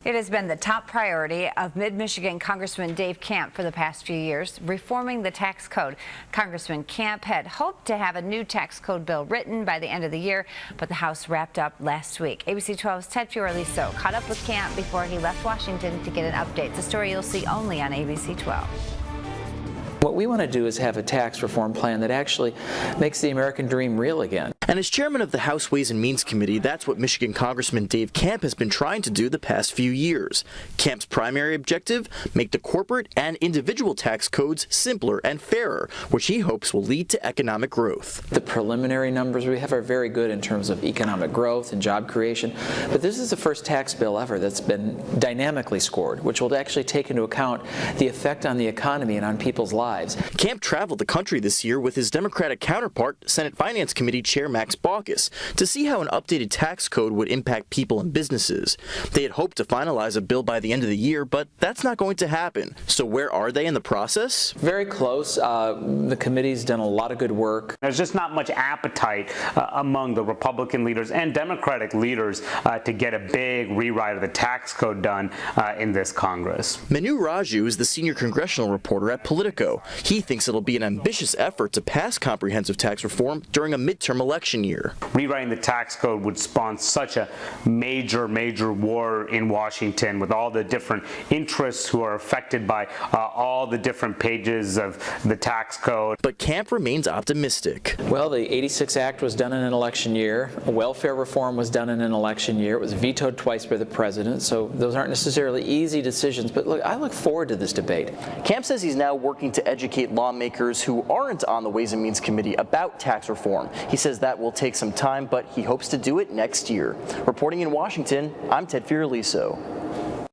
It has been the top priority of Mid-Michigan Congressman Dave Camp for the past few years, reforming the tax code. Congressman Camp had hoped to have a new tax code bill written by the end of the year, but the House wrapped up last week. ABC 12's Ted Fioraliso caught up with Camp before he left Washington to get an update. It's a story you'll see only on ABC 12. What we want to do is have a tax reform plan that actually makes the American dream real again. And as chairman of the House Ways and Means Committee, that's what Michigan Congressman Dave Camp has been trying to do the past few years. Camp's primary objective, make the corporate and individual tax codes simpler and fairer, which he hopes will lead to economic growth. The preliminary numbers we have are very good in terms of economic growth and job creation, but this is the first tax bill ever that's been dynamically scored, which will actually take into account the effect on the economy and on people's lives. Camp traveled the country this year with his Democratic counterpart, Senate Finance Committee Chair Max Baucus, to see how an updated tax code would impact people and businesses. They had hoped to finalize a bill by the end of the year, but that's not going to happen. So where are they in the process? Very close. The committee's done a lot of good work. There's just not much appetite among the Republican leaders and Democratic leaders to get a big rewrite of the tax code done in this Congress. Manu Raju is the senior congressional reporter at Politico. He thinks it'll be an ambitious effort to pass comprehensive tax reform during a midterm election year. Rewriting the tax code would spawn such a major war in Washington with all the different interests who are affected by all the different pages of the tax code. But Camp remains optimistic. Well, the 86 Act was done in an election year. Welfare reform was done in an election year. It was vetoed twice by the president, so those aren't necessarily easy decisions. But look, I look forward to this debate. Camp says he's now working to educate lawmakers who aren't on the Ways and Means Committee about tax reform. He says that will take some time, but he hopes to do it next year. Reporting in Washington, I'm Ted Fioraliso.